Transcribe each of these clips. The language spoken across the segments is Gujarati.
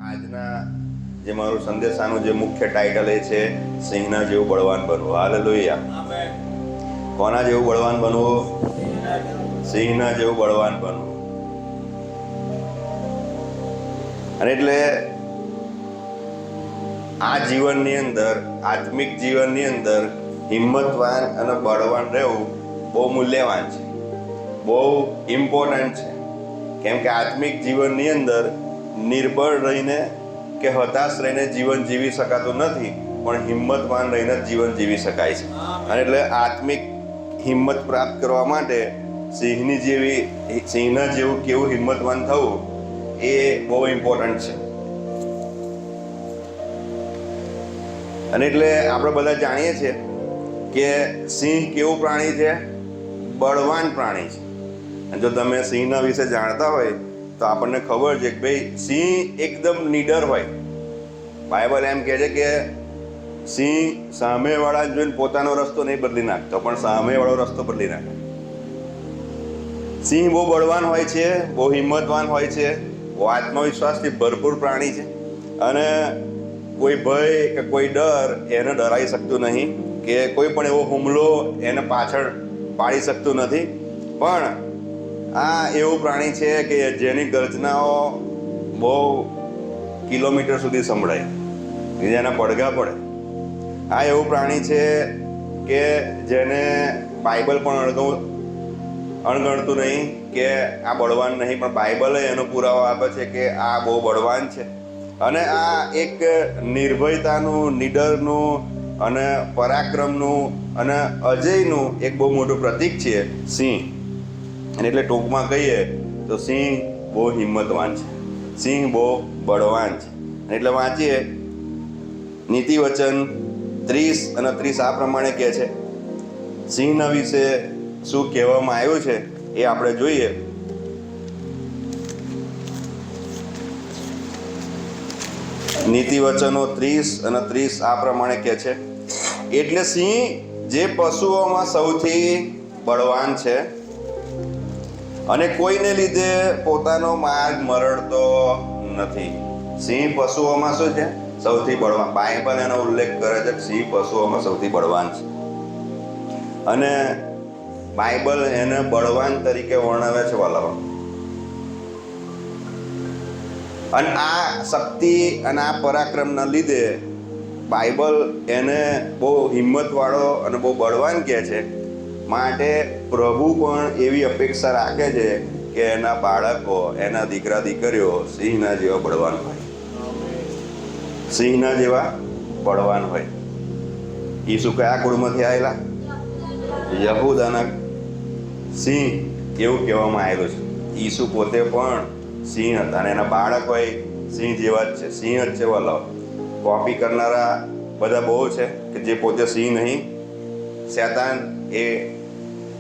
આજના જે મારું સંદેશાનું જે મુખ્ય ટાઇટલ એ છે સિંહના જેવું બળવાન બનવું. હાલેલુયા. આમેન. કોના જેવું બળવાન બનવું? સિંહના જેવું બળવાન બનવું. અને એટલે આ જીવનની અંદર, આત્મિક જીવનની અંદર હિંમતવાન અને બળવાન રહેવું બહુ મૂલ્યવાન છે, બહુ ઇમ્પોર્ટન્ટ છે. કેમ કે આત્મિક જીવનની અંદર નિર્બળ રહીને કે હતાશ રહીને જીવન જીવી શકાતું નથી, પણ હિંમતવાન રહીને જીવન જીવી શકાય છે. અને એટલે આત્મિક હિંમત પ્રાપ્ત કરવા માટે સિંહના જેવું કેવું હિંમતવાન થવું એ બહુ ઇમ્પોર્ટન્ટ છે. અને એટલે આપણે બધા જાણીએ છીએ કે સિંહ કેવું પ્રાણી છે? બળવાન પ્રાણી છે. અને જો તમે સિંહના વિશે જાણતા હોય તો આપણને ખબર છે કે ભાઈ સિંહ એકદમ નીડર હોય. બાઇબલ એમ કહે છે કે સિંહ સામેવાળા જોઈને પોતાનો રસ્તો નહીં બદલી નાખતો, પણ સામેવાળો રસ્તો બદલી નાખે. સિંહ બહુ બળવાન હોય છે, બહુ હિંમતવાન હોય છે, બહુ આત્મવિશ્વાસથી ભરપૂર પ્રાણી છે. અને કોઈ ભય કે કોઈ ડર એને ડરાવી શકતું નહીં, કે કોઈ પણ એવો હુમલો એને પાછળ પાડી શકતું નથી. પણ આ એવું પ્રાણી છે કે જેની ગર્જનાઓ બહુ કિલોમીટર સુધી સંભળાય, જેના પડઘા પડે. આ એવું પ્રાણી છે કે જેને બાઇબલ પણ અણગણતું નહીં કે આ બળવાન નહીં, પણ બાઇબલે એનો પુરાવો આપે છે કે આ બહુ બળવાન છે. અને આ એક નિર્ભયતાનું, નીડરનું અને પરાક્રમનું અને અજયનું એક બહુ મોટું પ્રતીક છે સિંહ. અને એટલે ટૂંકમાં કહીએ તો સિંહ બહુ હિંમતવાન છે, સિંહ બહુ બળવાન છે. એટલે વાંચીએ નીતિવચન 30 અને 30 આ પ્રમાણે કહે છે. સિંહના વિશે શું કહેવામાં આવ્યું છે એ આપણે જોઈએ. નીતિવચનો 30 અને 30 આ પ્રમાણે કહે છે, એટલે સિંહ જે પશુઓમાં સૌથી બળવાન છે અને કોઈને લીધે પોતાનો માર્ગ મરડતો નથી. સિંહ પશુઓમાં શું છે? સૌથી બળવાન. બાઇબલ એનો ઉલ્લેખ કરે છે કે સિંહ પશુઓમાં સૌથી બળવાન છે. અને બાઇબલ એને બળવાન તરીકે વર્ણવે છે વાલાઓ. અને આ શક્તિ અને આ પરાક્રમના લીધે બાઇબલ એને બહુ હિંમતવાળો અને બહુ બળવાન કહે છે. માટે પ્રભુ પણ એવી અપેક્ષા રાખે છે કે એના બાળકો, એના દીકરા દીકરીઓ સિંહના જેવા બળવાન હોય, સિંહના જેવા બળવાન હોય. ઈસુ કયા કુળમાંથી આવેલા? યહૂદાના સિંહ એવું કહેવામાં આવેલું છે. ઈસુ પોતે પણ સિંહ હતા અને એના બાળકો સિંહ જેવા જ છે, સિંહ જ છે વાલાઓ. કોપી કરનારા બધા બહુ છે કે જે પોતે સિંહ નહીં. શેતાન એ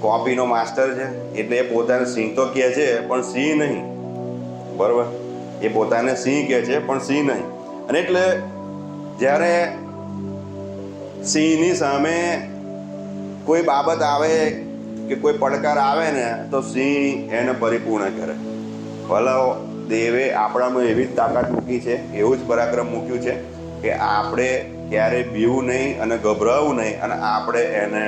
કોપીનો માસ્ટર છે, એટલે એ પોતાને સિંહ તો કહે છે પણ સિંહ નહીં. બરાબર? એ પોતાને સિંહ કહે છે પણ સિંહ નહીં. અને એટલે જ્યારે સિંહની સામે કોઈ બાબત આવે કે કોઈ પડકાર આવે ને તો સિંહ એને પરિપૂર્ણ કરે. ભલાઓ, દેવે આપણામાં એવી જ તાકાત મૂકી છે, એવું જ પરાક્રમ મૂક્યું છે કે આપણે ક્યારેય બીવું નહીં અને ગભરાવું નહીં, અને આપણે એને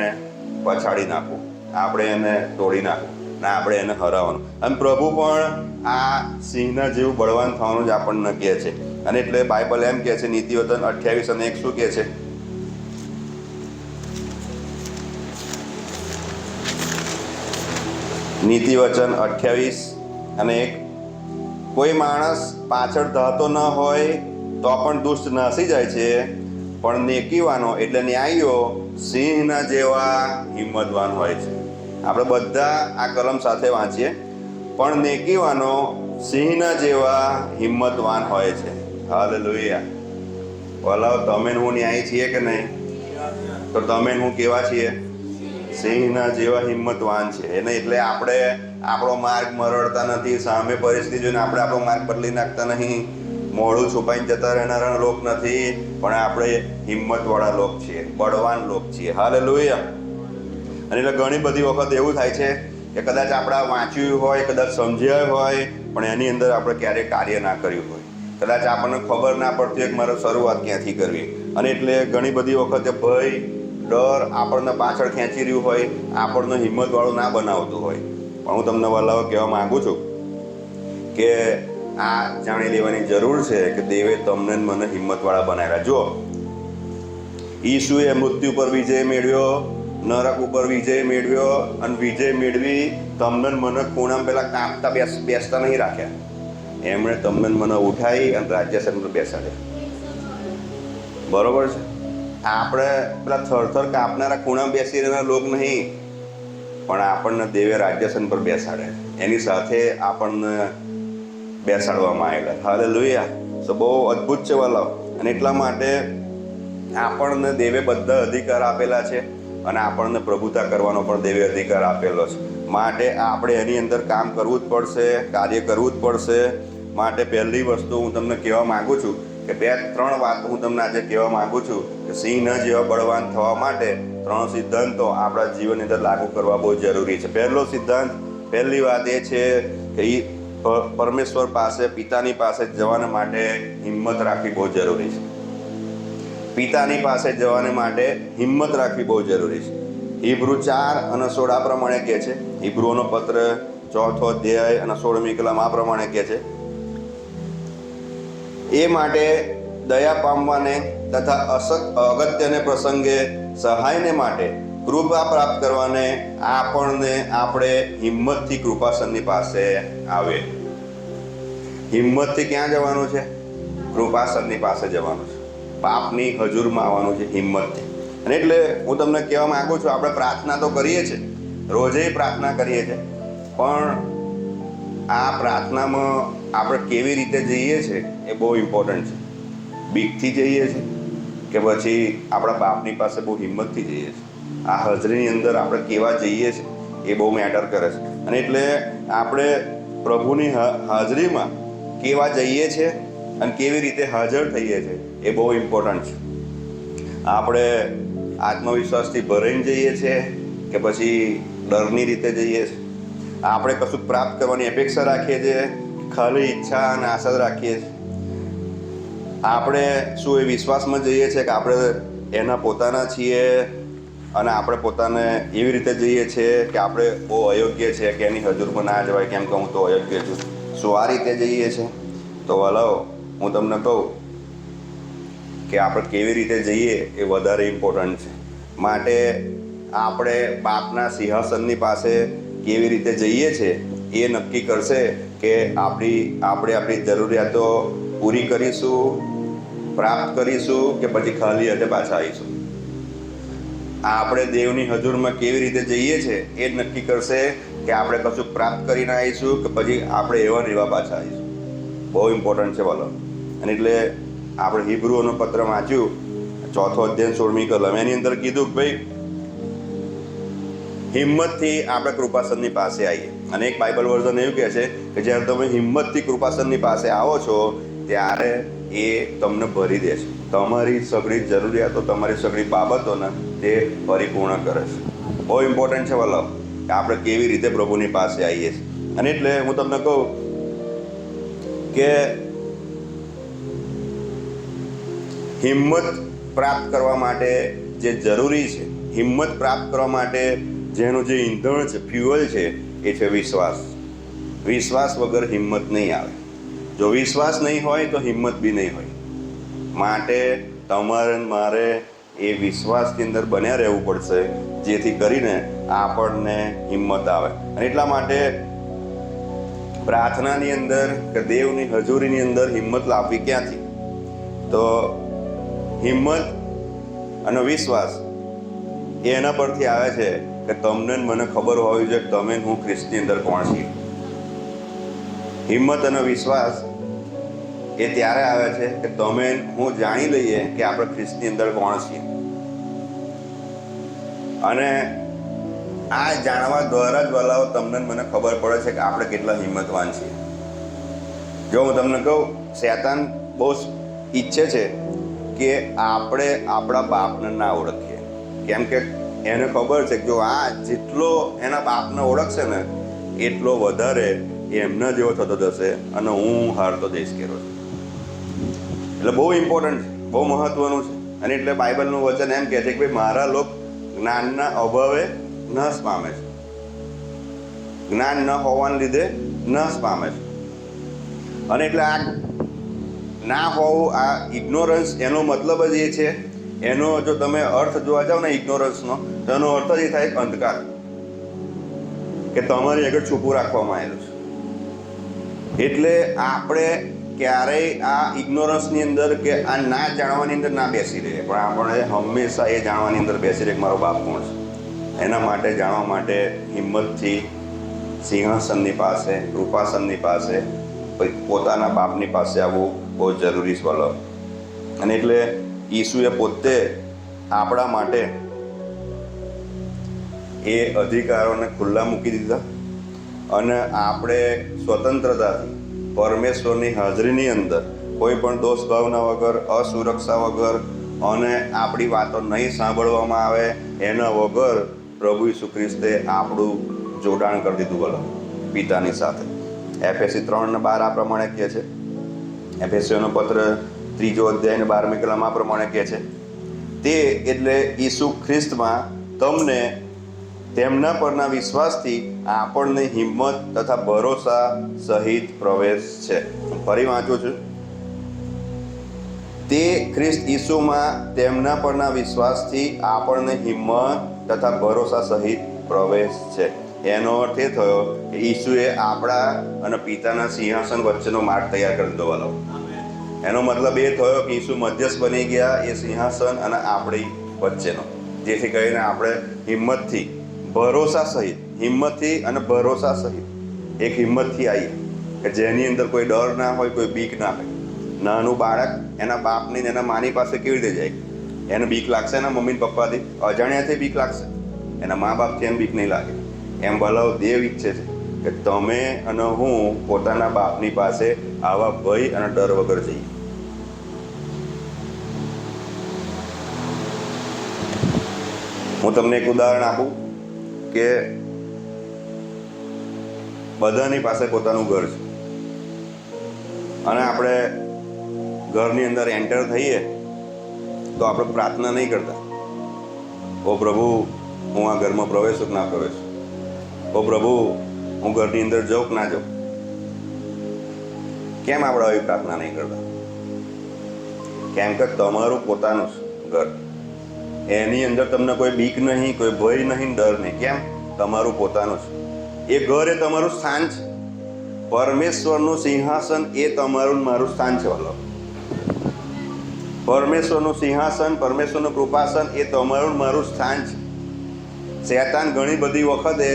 પછાડી નાખવું, આપણે એને તોડી નાખવું અને આપણે એને હરાવવાનું. અને પ્રભુ પણ આ સિંહના જેવું બળવાન થવાનું જ આપણને કહે છે. અને એટલે બાઇબલ એમ કહે છે, નીતિવચન 28 અને 1 શું કહે છે? નીતિવચન 28 અને 1, કોઈ માણસ પાછળ ધાતો ન હોય તો પણ દુષ્ટ નાસી જાય છે, પણ નેકીવાનો એટલે ન્યાયીઓ સિંહના જેવા હિંમતવાન હોય છે. આપણે બધા આ કલમ સાથે વાંચીએ. પણ નેકીવાનો સિંહના જેવા હિંમતવાન હોય છે. હાલેલુયા. ભલાઓ, તમે હું ન્યાયી છીએ કે નહીં? તો તમે હું કેવા છીએ? સિંહના જેવા હિંમતવાન છે. એને એટલે આપણે આપણો માર્ગ મરડતા નથી, સામે પરિસ્થિતિ જોઈને આપણે આપણો માર્ગ બદલી નાખતા નહીં, મોઢું છુપાઈને જતા રહેનારા લોક નથી, પણ આપણે હિંમતવાળા લોક છીએ, બળવાન લોક છીએ. હાલેલુયા. અને એટલે ઘણી બધી વખત એવું થાય છે કે કદાચ આપણે વાંચ્યું હોય, કદાચ સમજ્યા હોય, પણ એની અંદર આપણે ક્યારેય કાર્ય ના કર્યું હોય. કદાચ આપણને ખબર ના પડતી હોય કે મારે શરૂઆત ક્યાંથી કરવી, અને એટલે ઘણી બધી વખતે ભય, ડર આપણને પાછળ ખેંચી રહ્યું હોય, આપણને હિંમતવાળું ના બનાવતું હોય. પણ હું તમને વહાલાઓ કહેવા માગું છું કે આ જાણી લેવાની જરૂર છે કે દેવે તમને મને હિંમતવાળા બનાવ્યા. જો ઈસુએ મૃત્યુ પર વિજય મેળવ્યો, નરક ઉપર વિજય મેળવ્યો, અને વિજય મેળવી તમને મને ખૂણામાં પેલા કાપતા બેસતા નહીં રાખ્યા. એમણે તમને મને ઉઠાવી અને રાજ્યાસન પર બેસાડ્યા. બરોબર છે? આપણે પેલા થરથર કાપનારા ખૂણામાં બેસી રહેલા લોક નહીં, પણ આપણને દેવે રાજ્યાસન પર બેસાડે, એની સાથે આપણને બેસાડવામાં આવેલા. હાલેલુયા! તો બહુ અદ્ભુત છે વાલાઓ. અને એટલા માટે આપણને દેવે બધા અધિકાર આપેલા છે, અને આપણને પ્રભુતા કરવાનો પણ દેવે અધિકાર આપેલો છે. માટે આપણે એની અંદર કામ કરવું જ પડશે, કાર્ય કરવું જ પડશે. માટે પહેલી વસ્તુ હું તમને કહેવા માગું છું કે 2-3 વાત હું તમને આજે કહેવા માગું છું કે સિંહના જેવા બળવાન થવા માટે 3 સિદ્ધાંતો આપણા જીવનની અંદર લાગુ કરવા બહુ જરૂરી છે. પહેલો સિદ્ધાંત, પહેલી વાત એ છે કે પરમેશ્વર પાસે, પિતાની પાસે જવાના માટે હિંમત રાખવી બહુ જરૂરી છે. પિતાની પાસે જવાને માટે હિંમત રાખવી બહુ જરૂરી છે. હિબ્રુ 4:16 આ પ્રમાણે કહે છે. હિબ્રુઓનો પત્ર 4થો અધ્યાય અને 16મી કલમ આ પ્રમાણે કહે છે, એ માટે દયા પામવાને તથા અગત્યને પ્રસંગે સહાયને માટે કૃપા પ્રાપ્ત કરવાને આપણે હિંમતથી કૃપાસનની પાસે આવે. હિંમતથી ક્યાં જવાનું છે? કૃપાસનની પાસે જવાનું છે. પાપની હજુરમાં આવવાનું છે હિંમતથી. અને એટલે હું તમને કહેવા માંગુ છું, આપણે પ્રાર્થના તો કરીએ છીએ, રોજે પ્રાર્થના કરીએ છીએ, પણ આ પ્રાર્થનામાં આપણે કેવી રીતે જઈએ છીએ એ બહુ ઇમ્પોર્ટન્ટ છે. બીકથી જઈએ છીએ કે પછી આપણા બાપની પાસે બહુ હિંમતથી જઈએ છીએ? આ હાજરીની અંદર આપણે કેવા જઈએ છીએ એ બહુ મેટર કરે છે. અને એટલે આપણે પ્રભુની હાજરીમાં કેવા જઈએ છીએ અને કેવી રીતે હાજર થઈએ છીએ એ બહુ ઇમ્પોર્ટન્ટ છે. આપણે આત્મવિશ્વાસથી ભરાઈને જઈએ છીએ કે પછી ડરની રીતે જઈએ છીએ? આપણે કશું પ્રાપ્ત કરવાની અપેક્ષા રાખીએ છીએ, ખાલી ઈચ્છા અને આશા જ રાખીએ છીએ? આપણે શું એ વિશ્વાસમાં જઈએ છીએ કે આપણે એના પોતાના છીએ અને આપણે પોતાને એવી રીતે જઈએ છીએ કે આપણે બહુ અયોગ્ય છે કે એની હજુરમાં ના જવાય કેમ કે હું તો અયોગ્ય છું? શું આ રીતે જઈએ છીએ? તો વલાઓ હું તમને કહું કે આપણે કેવી રીતે જઈએ એ વધારે ઇમ્પોર્ટન્ટ છે. માટે આપણે બાપના સિંહાસનની પાસે કેવી રીતે જઈએ છીએ એ નક્કી કરશે કે આપણે આપણી જરૂરિયાતો પૂરી કરીશું, પ્રાપ્ત કરીશું કે પછી ખાલી હાથે પાછા આવીશું. આપણે દેવની હજુરમાં કેવી રીતે જઈએ છીએ એ જ નક્કી કરશે કે આપણે કશું પ્રાપ્ત કરીને આવીશું કે પછી આપણે એવા ને એવા પાછા આવીશું. બહુ ઇમ્પોર્ટન્ટ છે બોલો. અને એટલે આપણે હિબ્રુઓનો પત્ર વાંચ્યું 4થો અધ્યાય 16મી કલમ, એની અંદર કીધું કે ભાઈ હિંમતથી આપણે કૃપાસનની પાસે આવીએ. અને એક બાઇબલ વર્ઝન એવું કહે છે કે જ્યારે તમે હિંમતથી કૃપાસનની પાસે આવો છો ત્યારે એ તમને ભરી દે છે. તમારી સગળી જરૂરિયાતો, તમારી સગળી બાબતોને તે પરિપૂર્ણ કરે છે. બહુ ઇમ્પોર્ટન્ટ છે વલ્લભ કે આપણે કેવી રીતે પ્રભુની પાસે આવીએ છીએ. અને એટલે હું તમને કહું કે હિંમત પ્રાપ્ત કરવા માટે જે જરૂરી છે, હિંમત પ્રાપ્ત કરવા માટે જેનું જે ઈંધણ છે, ફ્યુઅલ છે, એ છે વિશ્વાસ. વિશ્વાસ વગર હિંમત નહીં આવે. જો વિશ્વાસ નહીં હોય તો હિંમત બી નહીં હોય. માટે તમારે મારે એ વિશ્વાસની અંદર બન્યા રહેવું પડશે જેથી કરીને આપણને હિંમત આવે. અને એટલા માટે પ્રાર્થનાની અંદર કે દેવની હજુરીની અંદર હિંમત લાવવી ક્યાંથી? તો હિંમત અને વિશ્વાસ એના પરથી આવે છે કે તમને મને ખબર હોવી જોઈએ કે તમે હું ખ્રિસ્તની અંદર કોણ છીએ. હિંમત અને વિશ્વાસ એ ત્યારે આવે છે કે તમે હું જાણી લઈએ કે આપણે ખ્રિસ્તની અંદર કોણ છીએ. અને આ જાણવા દ્વારા જ વલાઓ તમને મને ખબર પડે છે કે આપણે કેટલા હિંમતવાન છીએ. જો હું તમને કહું, શૈતાન બહુ ઈચ્છે છે કે આપણે આપણા બાપને ના ઓળખીએ. કેમ કે એને ખબર છે કે જો આ જેટલો એના બાપને ઓળખશે ને એટલો વધારે એમના જેવો થતો જશે અને હું હારતો જઈશ કે રોજ. એટલે બહુ ઇમ્પોર્ટન્ટ છે, બહુ મહત્વનું છે. અને એટલે બાઇબલનું વચન એમ કહે છે કે ભાઈ મારા લોક જ્ઞાનના અભાવે નાશ પામે છે, જ્ઞાન ન હોવાને લીધે નાશ પામે છે. અને એટલે આ ના હોવું, આ ઇગ્નોરન્સ, એનો મતલબ જ એ છે, એનો જો તમે અર્થ જોવા જાઓ ને ઇગ્નોરન્સનો, તો એનો અર્થ જ એ થાય અંધકાર, કે તમારી આગળ છુપું રાખવામાં આવેલું છે. એટલે આપણે ક્યારેય આ ઇગ્નોરન્સની અંદર કે આ ના જાણવાની અંદર ના બેસી રહીએ, પણ આપણે હંમેશા એ જાણવાની અંદર બેસી રહીએ કે મારો બાપ કોણ છે. એના માટે જાણવા માટે હિંમતથી સિંહાસનની પાસે, કૃપાસનની પાસે, પોતાના બાપની પાસે આવવું બહુ જરૂરી છે વલો. અને એટલે ઈસુએ પોતે આપણા માટે એ અધિકારોને ખુલ્લા મૂકી દીધા, અને આપણે સ્વતંત્રતાથી પરમેશ્વરની હાજરીની અંદર કોઈ પણ દોષ ભાવના વગર, અસુરક્ષા વગર, અને આપણી વાતો નહીં સાંભળવામાં આવે એના વગર પ્રભુ ઈસુ ખ્રિસ્તે આપણું જોડાણ કરી દીધું બોલો પિતાની સાથે. એફએસી 3:12 આ પ્રમાણે કહે છે. એફએસીઓનો પત્ર 3 અધ્યાય 12મી કલમ આ પ્રમાણે કહે છે, તે એટલે ઈસુ ખ્રિસ્તમાં તમને તેમના પરના વિશ્વાસથી આપણને હિંમત તથા ભરોસા સહિત પ્રવેશ છે. ફરી વાંચું છું. તે ખ્રિસ્ત ઈસુમાં તેમના પરના વિશ્વાસથી આપણને હિંમત તથા ભરોસા સહિત પ્રવેશ છે. એનો અર્થ એ થયો કે ઈસુએ આપણા અને પિતાના સિંહાસન વચ્ચેનો માર્ગ તૈયાર કરી દીધો વાલો. એનો મતલબ એ થયો કે ઈસુ મધ્યસ્થ બની ગયા એ સિંહાસન અને આપણી વચ્ચેનો, જેથી કરીને આપણે હિંમતથી, ભરોસા સહિત, હિંમતથી અને ભરોસા સહિત, એક હિંમતથી આવીએ કે જેની અંદર કોઈ ડર ના હોય, કોઈ બીક ના હોય. નાનું બાળક એના બાપની ને એના માની પાસે કેવી રીતે જાય? એને બીક લાગશે એના મમ્મી પપ્પાથી, અજાણ્યાથી બીક લાગશે, એના મા બાપથી એને બીક નહીં લાગે. એમ ભલાવ દેવ ઈચ્છે છે કે તમે અને હું પોતાના બાપની પાસે આવા ભય અને ડર વગર જઈએ. હું તમને એક ઉદાહરણ આપું કે બધાની પાસે પોતાનું ઘર છે, અને આપણે ઘરની અંદર એન્ટર થઈએ તો આપણે પ્રાર્થના નહીં કરતા, ઓ પ્રભુ હું આ ઘરમાં પ્રવેશું કે ના પ્રવેશું, ઓ પ્રભુ હું ઘરની અંદર જાઉં કે ના જાઉં. કેમ આપણે આવી પ્રાર્થના નહીં કરતા? કેમ કે તમારું પોતાનું ઘર, એની અંદર તમને કોઈ બીક નહીં, કોઈ ભય નહીં, ડર નહીં. કેમ? તમારું પોતાનું છે. એ ઘર એ તમારું સ્થાન છે. પરમેશ્વરનું સિંહાસન એ તમારું મારું સ્થાન છે વાલો. પરમેશ્વરનું સિંહાસન, પરમેશ્વરનું કૃપાસન એ તમારું મારું સ્થાન છે. શૈતાન ઘણી બધી વખતે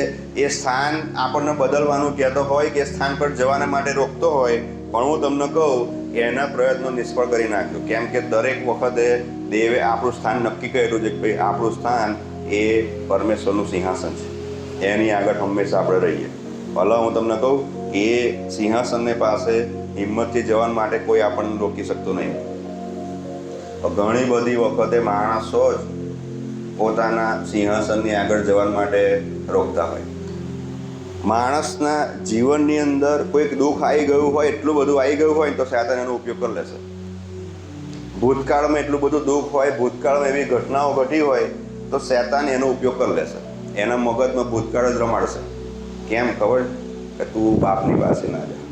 એ સ્થાન આપણને બદલવાનું કહેતો હોય કે સ્થાન પર જવાના માટે રોકતો હોય, પણ હું તમને કહું એના પ્રયત્નો નિષ્ફળ કરી નાખ્યો. કેમ કે દરેક વખતે દેવે આપણું સ્થાન નક્કી કર્યું છે કે ભાઈ આપણું સ્થાન એ પરમેશ્વરનું સિંહાસન છે, એની આગળ હંમેશા આપણે રહીએ. ભલે હું તમને કહું એ સિંહાસનની પાસે હિંમતથી જવા માટે કોઈ આપણને રોકી શકતું નહીં. ઘણી બધી વખતે માણસો જ પોતાના સિંહાસનની આગળ જવા માટે રોકતા હોય. માણસના જીવનની અંદર કોઈક દુઃખ આવી ગયું હોય, એટલું બધું આવી ગયું હોય તો શૈતાન એનો ઉપયોગ કરી લેશે. ભૂતકાળમાં એટલું બધું દુઃખ હોય, ભૂતકાળમાં એવી ઘટનાઓ ઘટી હોય તો શૈતાન એનો ઉપયોગ કરી લેશે. એના મગજમાં ભૂતકાળ જ રમાડશે. કેમ ખબર? કે તું બાપની પાસે ના જા,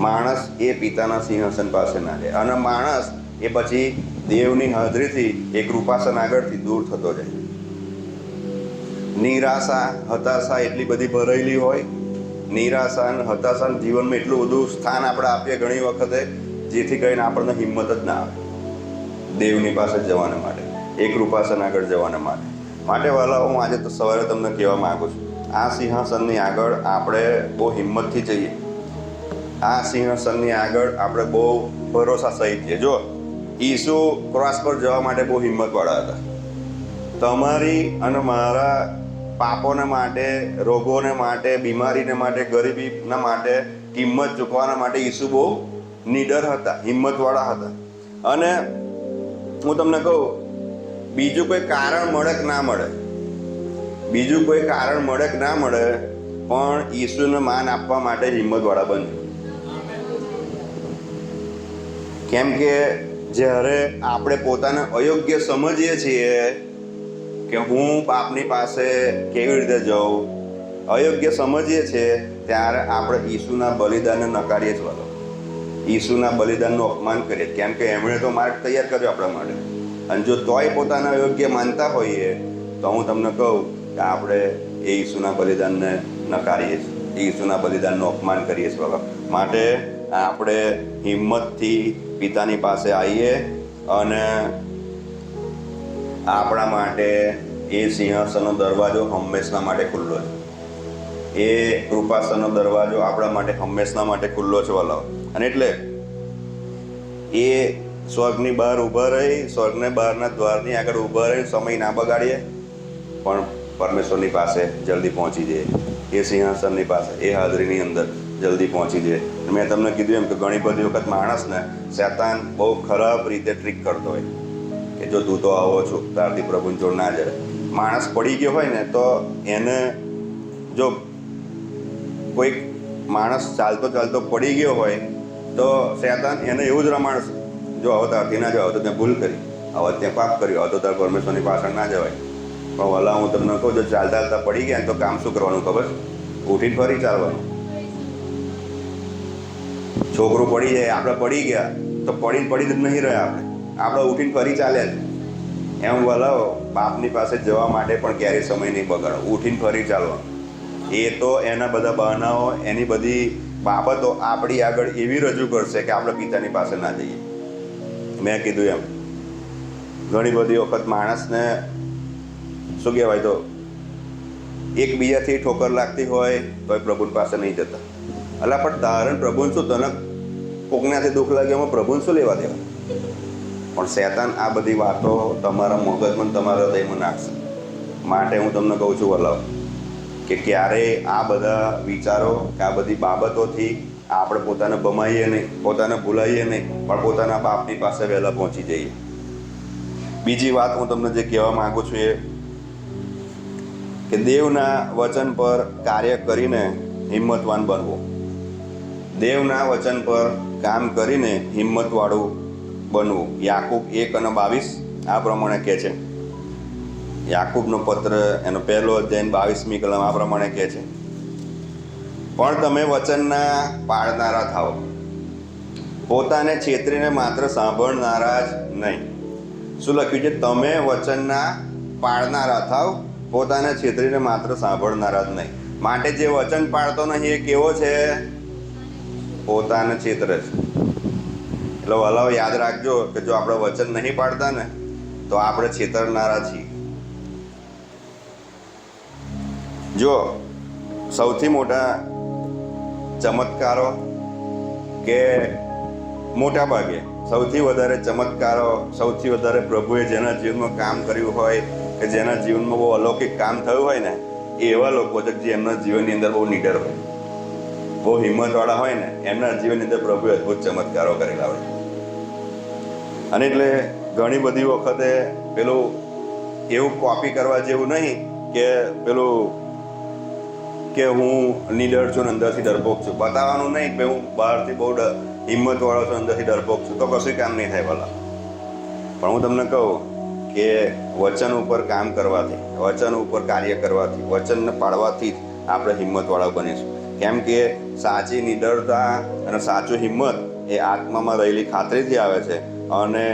માણસ એ પિતાના સિંહાસન પાસે ના જાય, અને માણસ એ પછી દેવની હાજરીથી એ કૃપાસન આગળથી દૂર થતો જાય. નિરાશા, હતાશા એટલી બધી ભરાયેલી હોય. નિરાશા અને હતાશા જીવનમાં એટલું બધું સ્થાન આપણે આપીએ ઘણી વખતે, જેથી કરીને આપણને હિંમત જ ના આવે દેવની પાસે જવાના માટે, એ કૃપાસન આગળ જવાના માટે. માટે વાલા, હું આજે તો સવારે તમને કહેવા માગું છું, આ સિંહાસનની આગળ આપણે બહુ હિંમતથી જઈએ. આ સિંહાસનની આગળ આપણે બહુ ભરોસા સહિત જઈએ. જો ઈસુ ક્રોસ પર જવા માટે બહુ હિંમતવાળા હતા. તમારી અને મારા પાપોને માટે, રોગોને માટે, બીમારીને માટે, ગરીબીના માટે કિંમત ચૂકવાના માટે ઈસુ બહુ નીડર હતા, હિંમતવાળા હતા. અને હું તમને કહું, બીજું કોઈ કારણ મળે કે ના મળે, બીજું કોઈ કારણ મળે કે ના મળે, પણ ઈસુને માન આપવા માટે હિંમતવાળા બનજો. કેમ કે જ્યારે આપણે પોતાને અયોગ્ય સમજીએ છીએ કે હું બાપની પાસે કેવી રીતે જાઉં, અયોગ્ય સમજીએ છીએ, ત્યારે આપણે ઈસુના બલિદાનને નકારીએ જ વાલો, ઈસુના બલિદાનનું અપમાન કરીએ. કેમ કે એમણે તો માર્ગ તૈયાર કર્યો આપણા માટે, અને જો તોય પોતાને અયોગ્ય માનતા હોઈએ તો હું તમને કહું કે આપણે એ ઈસુના બલિદાનને નકારીએ છીએ, એ ઈસુના બલિદાનનું અપમાન કરીએ છીએ બાબા. માટે આપણે હિંમતથી પિતાની પાસે આવીએ અને આપણા માટે એ સિંહાસનનો દરવાજો હંમેશના માટે ખુલ્લો છે. એ કૃપાસનનો દરવાજો આપણા માટે હંમેશના માટે ખુલ્લો છે વાલાઓ. અને એટલે એ સ્વર્ગની બહાર ઊભા રહી, સ્વર્ગને બહારના દ્વારની આગળ ઊભા રહી સમય ના બગાડીએ, પણ પરમેશ્વરની પાસે જલ્દી પહોંચી જઈએ, એ સિંહાસનની પાસે, એ હાજરીની અંદર જલ્દી પહોંચી જઈએ. મેં તમને કીધું એમ કે ઘણી બધી વખત માણસને શૈતાન બહુ ખરાબ રીતે ટ્રીક કરતો હોય કે જો તું તો આવો છો તારથી પ્રભુની જોડ ના જાય. માણસ પડી ગયો હોય ને તો એને, જો કોઈક માણસ ચાલતો ચાલતો પડી ગયો હોય તો શૈતાન એને એવું જ રમાડશે, જો હવે તારથી ના જવાય, તો ત્યાં ભૂલ કરી, હવે ત્યાં પાપ કર્યું, હવે તો તાર પરમેશ્વરની પાછળ ના જવાય. પણ વલા હું તમને કહું, જો ચાલતા ચાલતા પડી ગયા તો કામ શું કરવાનું ખબર? ઉઠીને ફરી ચાલવાનું. છોકરું પડી જાય, આપણે પડી ગયા તો પડી જ નહીં રહ્યા, આપણે ઉઠીને ફરી ચાલ્યા જ. એમ વલાવો બાપની પાસે જવા માટે પણ ક્યારેય સમય નહીં બગાડો, ઉઠીને ફરી ચાલવાનું. એ તો એના બધા બહાનાઓ, એની બધી બાબતો આપણી આગળ એવી રજૂ કરશે કે આપણે પિતાની પાસે ના જઈએ. મેં કીધું એમ ઘણી બધી વખત માણસને શું કહેવાય, તો એકબીજાથી ઠોકર લાગતી હોય તો એ પ્રભુ પાસે નહીં જતા. એટલે પણ તારણ પ્રભુને શું, તને કોકનાથી દુઃખ લાગે એમાં પ્રભુને શું લેવા દેવા? પણ શૈતાન આ બધી વાતો તમારા મગજમાં, તમારા હૃદયમાં નાખશે. માટે હું તમને કહું છું વલાવ કે ક્યારેય આ બધા વિચારો કે આ બધી બાબતોથી આપણે પોતાને ભમાઈએ નહીં, પોતાને ભૂલાઈએ નહીં, પણ પોતાના બાપની પાસે વહેલા પહોંચી જઈએ. બીજી વાત હું તમને જે કહેવા માગું છું એ કે દેવના વચન પર કાર્ય કરીને હિંમતવાન બનવું. દેવના વચન પર કામ કરીને હિંમતવાળું બનવું. યાકૂબ 1:22 આ પ્રમાણે કહે છે. યાકૂબનો પત્ર એનો 1 અધ્યાય 22મી કલમ આ પ્રમાણે કહે છે, પણ તમે વચનના પાળનારા થાઓ, પોતાને છેતરીને માત્ર સાંભળનારા જ નહીં. શું લખ્યું છે? તમે વચનના પાળનારા થાવ, પોતાને છેતરીને માત્ર સાંભળનારા જ નહીં. માટે જે વચન પાળતો નહીં એ કેવો છે? પોતાને છેતરે છે. એટલે વલાઓ યાદ રાખજો કે જો આપણે વચન નહીં પાડતા ને તો આપણે છેતરનારા છીએ. જો સૌથી મોટા ચમત્કારો કે મોટા ભાગે સૌથી વધારે ચમત્કારો, સૌથી વધારે પ્રભુએ જેના જીવનમાં કામ કર્યું હોય કે જેના જીવનમાં બહુ અલૌકિક કામ થયું હોય ને, એ એવા લોકો છે જે એમના જીવનની અંદર બહુ નીડર હોય, બહુ હિંમતવાળા હોય ને, એમના જીવનની અંદર પ્રભુએ અદ્ભુત ચમત્કારો કરેલા હોય. અને એટલે ઘણી બધી વખતે પેલું એવું કોપી કરવા જેવું નહીં કે પેલું કે હું નીડર છું ને અંદરથી ડરપોક છું, બતાવવાનું નહીં કે હું બહારથી બહુ હિંમતવાળો છું, અંદરથી ડરપોક છું, તો કશું કામ નહીં થાય ભલા. પણ હું તમને કહું કે વચન ઉપર કામ કરવાથી, વચન ઉપર કાર્ય કરવાથી, વચનને પાળવાથી જ આપણે હિંમતવાળા બનીશું. કેમ કે સાચી નીડરતા અને સાચું હિંમત એ આત્મામાં રહેલી ખાતરીથી આવે છે, અને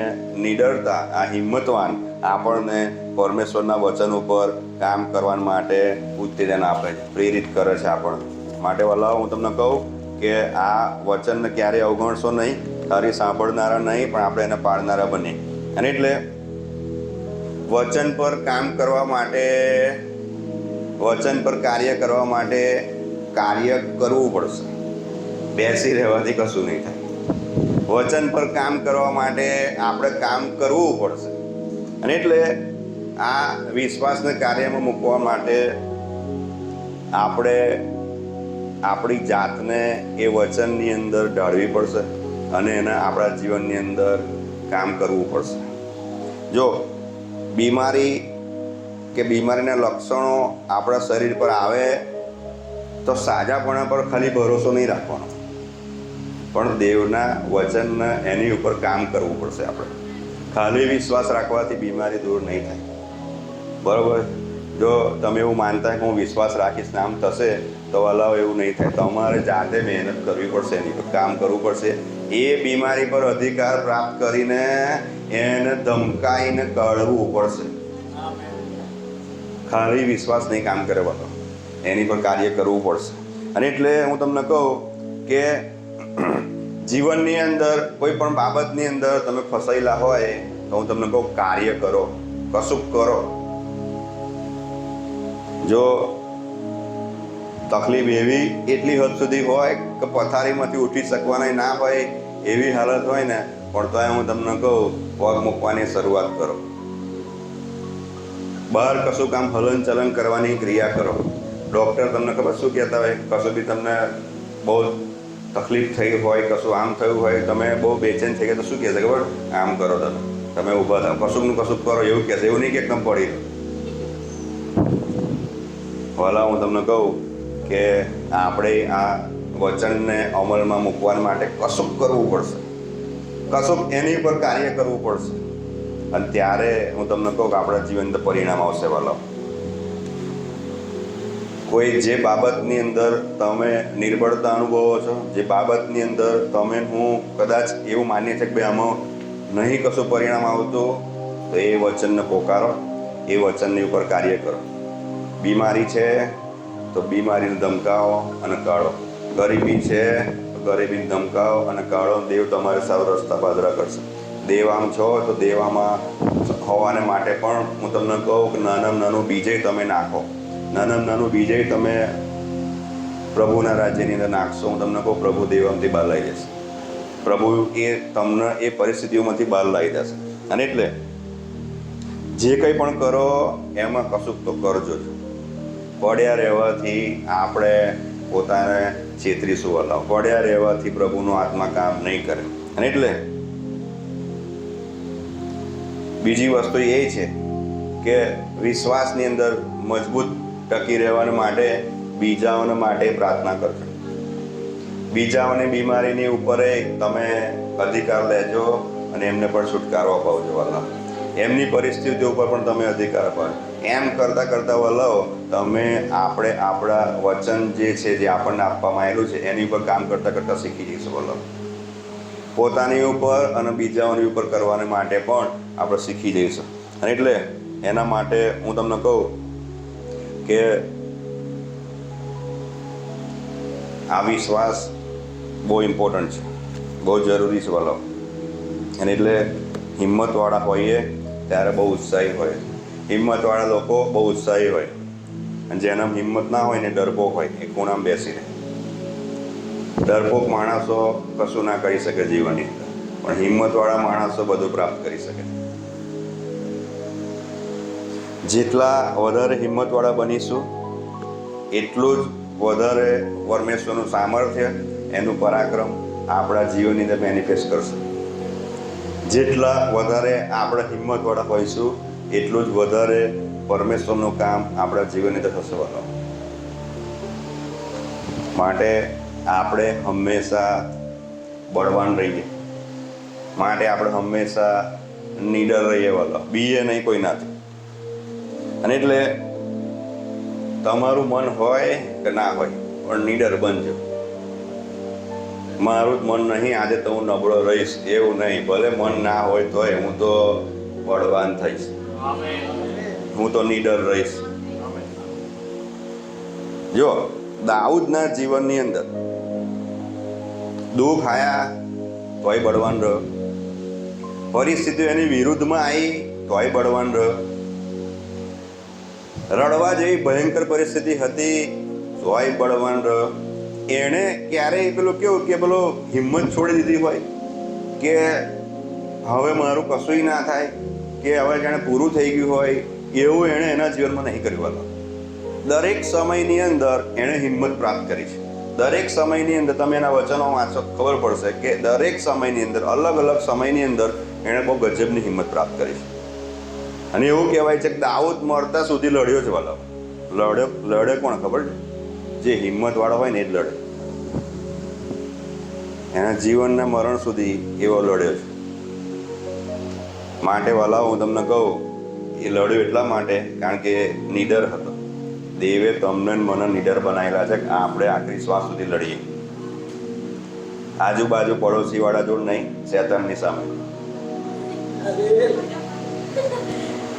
નીડરતા, આ હિંમતવાન આપણને પરમેશ્વરના વચન ઉપર કામ કરવા માટે ઉત્તેજન આપે છે, પ્રેરિત કરે છે આપણને. માટે વલાઓ હું તમને કહું કે આ વચનને ક્યારેય અવગણશો નહીં, ખાલી સાંભળનારા નહીં, પણ આપણે એને પાળનારા બનીએ. અને એટલે વચન પર કામ કરવા માટે, વચન પર કાર્ય કરવા માટે કાર્ય કરવું પડશે. બેસી રહેવાથી કશું નહીં થાય. વચન પર કામ કરવા માટે આપણે કામ કરવું પડશે. અને એટલે આ વિશ્વાસને કાર્યમાં મૂકવા માટે આપણે આપણી જાતને એ વચનની અંદર ઢાળવી પડશે અને એને આપણા જીવનની અંદર કામ કરવું પડશે. જો બીમારી કે બીમારીના લક્ષણો આપણા શરીર પર આવે તો સાજાપણા પર ખાલી ભરોસો નહીં રાખવાનો, પણ દેવના વચનના એની ઉપર કામ કરવું પડશે આપણે. ખાલી વિશ્વાસ રાખવાથી બીમારી દૂર નહીં થાય. બરાબર? જો તમે એવું માનતા કે હું વિશ્વાસ રાખીશ ને આમ થશે, તો વલાવ એવું નહીં થાય. તમારે જાતે મહેનત કરવી પડશે, એની પર કામ કરવું પડશે. એ બીમારી પર અધિકાર પ્રાપ્ત કરીને એને ધમકાઈને કાઢવું પડશે. ખાલી વિશ્વાસ નહીં કામ કરે વલાવ, એની પર કાર્ય કરવું પડશે. અને એટલે હું તમને કહું કે જીવનની અંદર કોઈ પણ બાબતની અંદર તમે ફસાયેલા હોય તો હું તમને કહું કાર્ય કરો, કશુંક કરો. જો તકલીફ એટલી હદ સુધી હોય કે પથારીમાંથી ઉઠી શકવાના ના હોય એવી હાલત હોય ને, પણ તોય હું તમને કહું પગ મૂકવાની શરૂઆત કરો. બહાર કશું કામ હલન ચલન કરવાની ક્રિયા કરો. ડૉક્ટર તમને ખબર શું કહેતા હોય? કશું બી તમને બહુ તકલીફ થઈ હોય, કશું આમ થયું હોય, તમે બહુ બેચેન થઈ ગયા તો શું કહેશે ખબર? આમ કરો, તમે ઊભા થાવ, કશુંકનું કશુંક કરો એવું કહેશે. એવું નહીં કે એકદમ પડી રહો. ભલા હું તમને કહું કે આપણે આ વચનને અમલમાં મૂકવા માટે કશુંક કરવું પડશે, કશુંક એની પર કાર્ય કરવું પડશે. અને ત્યારે હું તમને કહું કે આપણા જીવન અંદર પરિણામ આવશે. વાલા, કોઈ જે બાબતની અંદર તમે નિર્બળતા અનુભવો છો, જે બાબતની અંદર તમે હું કદાચ એવું માનીએ છીએ કે ભાઈ આમાં નહીં કશું પરિણામ આવતું, તો એ વચનને પોકારો, એ વચનની ઉપર કાર્ય કરો. બીમારી છે તો બીમારીને ધમકાવો અને કાઢો. ગરીબી છે તો ગરીબીને ધમકાવો અને કાઢો. દેવ તમારે સારો રસ્તા પાદરા કરશે. દેવામ છો તો દેવામાં હોવાને માટે પણ હું તમને કહું કે નાનામાં નાનું બીજે તમે નાખો. નાનામાં નાનું બીજે તમે પ્રભુના રાજ્યની અંદર નાખશો, હું તમને કહું પ્રભુ દેવામાંથી બહાર લાવી જશે. પ્રભુ એ તમને એ પરિસ્થિતિઓમાંથી બહાર લાવી જશે. અને એટલે જે કંઈ પણ કરો એમાં કશુંક તો કરજો જ. પડ્યા રહેવાથી આપણે પોતાને છેતરીશું. વલાવ પડ્યા રહેવાથી પ્રભુનો આત્મા કામ નહીં કરે. અને એટલે બીજી વસ્તુ એ છે કે વિશ્વાસની અંદર મજબૂત ટકી રહેવા માટે બીજાઓને માટે પ્રાર્થના કરજો. બીજાઓની બીમારીની ઉપર તમે અધિકાર લેજો અને એમને પણ છુટકારો અપાવજો. વલાવ એમની પરિસ્થિતિઓ ઉપર પણ તમે અધિકાર અપાવજો. એમ કરતાં કરતાં વલાવ તમે આપણા વચન જે છે, જે આપણને આપવામાં આવેલું છે, એની ઉપર કામ કરતાં કરતાં શીખી જઈશું. વલાવ પોતાની ઉપર અને બીજાઓની ઉપર કરવાને માટે પણ આપણે શીખી જઈશું. અને એટલે એના માટે હું તમને કહું કે આ વિશ્વાસ બહુ ઇમ્પોર્ટન્ટ છે, બહુ જરૂરી છે. વલાવ અને એટલે હિંમતવાળા હોઈએ ત્યારે બહુ ઉત્સાહી હોય. હિંમતવાળા લોકો બહુ ઉત્સાહી હોય, અને જેના હિંમત ના હોય ને ડરપોક હોય, એ ખૂણામાં બેસી રહે. ડરપોક માણસો કશું ના કરી શકે જીવનની અંદર, પણ હિંમતવાળા માણસો બધું પ્રાપ્ત કરી શકે. જેટલા વધારે હિંમતવાળા બનીશું એટલું જ વધારે પરમેશ્વરનું સામર્થ્ય, એનું પરાક્રમ આપણા જીવનની અંદર મેનિફેસ્ટ કરશે. જેટલા વધારે આપણે હિંમતવાળા હોઈશું એટલું જ વધારે પરમેશ્વરનું કામ આપણા જીવનની અંદર થશે. માટે આપણે હંમેશા બળવાન રહીએ, માટે આપણે હંમેશા નીડર રહીએ. વાલો બીએ નહીં કોઈ નાથી. અને એટલે તમારું મન હોય કે ના હોય પણ નીડર બનજો. મારું જ મન નહીં આજે તો હું નબળો રહીશ એવું નહીં. ભલે મન ના હોય તોય હું તો બળવાન થઈશ, હું તો નીડર રહીશ. જો દાઉદના જીવનની અંદર દુઃખ આયા તોય બળવાન રહ્યો, પરિસ્થિતિઓ એની વિરુદ્ધમાં આવી તોય બળવાન રહ્યો, રડવા જેવી ભયંકર પરિસ્થિતિ હતી તોય બળવાન રહ્યો. એણે ક્યારેય પેલું કેવું કે પેલો હિંમત છોડી દીધી હોય કે હવે મારું કશુંય ના થાય, કે હવે જાણે પૂરું થઈ ગયું હોય, એવું એણે એના જીવનમાં નહીં કર્યું. દરેક સમયની અંદર એણે હિંમત પ્રાપ્ત કરી છે. દરેક સમયની અંદર તમે એના વચનો વાંચો ખબર પડશે કે દરેક સમયની અંદર અલગ અલગ સમયની અંદર એણે બહુ ગજબની હિંમત પ્રાપ્ત કરી છે. અને એવું કહેવાય છે કે દાઉદ મરતા સુધી લડ્યો છે. વાલા લડે કોણ ખબર છે? જે હિંમતવાળો હોય ને એ જ લડે. એના જીવનના મરણ સુધી એવો લડ્યો છે. માટે વાલા હું તમને કહું, એ લડ્યો એટલા માટે કારણ કે નીડર હતો. દેવે તમને મને નીડર બનાવેલા છે કે આપણે આખરી શ્વાસ સુધી લડીએ. આજુબાજુ પડોશી વાળા જોડ નહીં, શેતાનની સામે.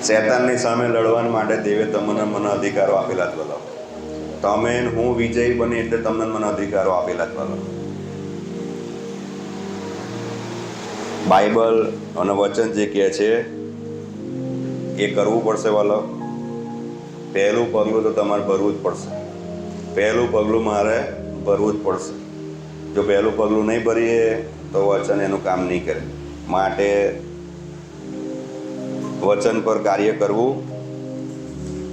શેતાનની સામે લડવા માટે દેવે તમને મને અધિકારો આપેલા જ બોલો. તમે હું વિજયી બની એટલે તમને મને અધિકારો આપેલા જ બોલો. બાઇબલ અને વચન જે કહે છે એ કરવું પડશે વાલો. પહેલું પગલું તો તમારે ભરવું જ પડશે. પહેલું પગલું મારે ભરવું જ પડશે. જો પહેલું પગલું નહીં ભરીએ તો વચન એનું કામ નહીં કરે. માટે વચન પર કાર્ય કરવું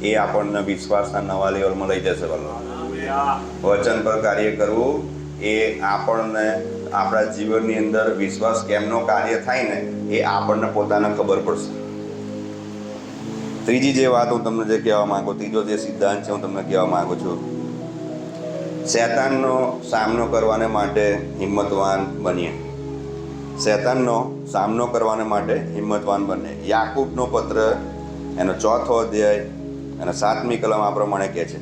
એ આપણને વિશ્વાસના નવા લેવલમાં લઈ જશે વાલો. વચન પર કાર્ય કરવું એ આપણને આપણા જીવનની અંદર વિશ્વાસ કેમનો કાર્ય થાય ને એ આપણને પોતાને ખબર પડશે. ત્રીજી જે વાત હું તમને જે કહેવા માંગુ, ત્રીજો જે સિદ્ધાંત છે હું તમને કહેવા માંગુ છું, શૈતાનનો સામનો કરવાને માટે હિંમતવાન બનીએ. શૈતાનનો સામનો કરવાને માટે હિંમતવાન બને. યાકૂબનો પત્ર એનો 4થો અધ્યાય અને 7મી કલમ આ પ્રમાણે કહે છે.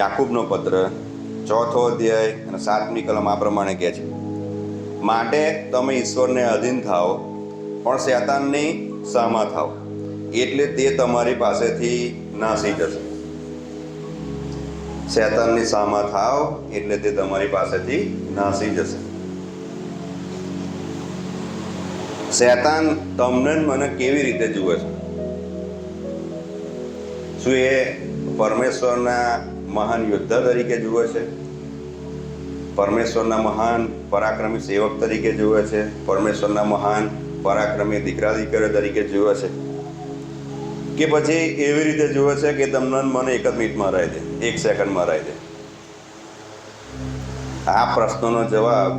યાકૂબનો પત્ર 4થો અધ્યાય અને 7મી કલમ આ પ્રમાણે કહે છે, માટે તમે ઈશ્વરને અધીન થાઓ પણ શૈતાનની સામા થાઓ, એટલે તે તમારી પાસેથી નાસી જશે. શૈતાનની સામા થાવ એટલે તે તમારી પાસેથી નાસી જશે. શૈતાન તમને મને કેવી રીતે જુએ છે? શું એ પરમેશ્વરના મહાન યોદ્ધા તરીકે જુએ છે? પરમેશ્વરના મહાન પરાક્રમી સેવક તરીકે જુએ છે? પરમેશ્વરના મહાન પરાક્રમી દીકરા દીકરીઓ તરીકે જુએ છે? કે પછી એવી રીતે જુએ છે કે તમને મને એક જ મિનિટમાં રહી દે, 1 સેકન્ડમાં રહી દે? આ પ્રશ્નનો જવાબ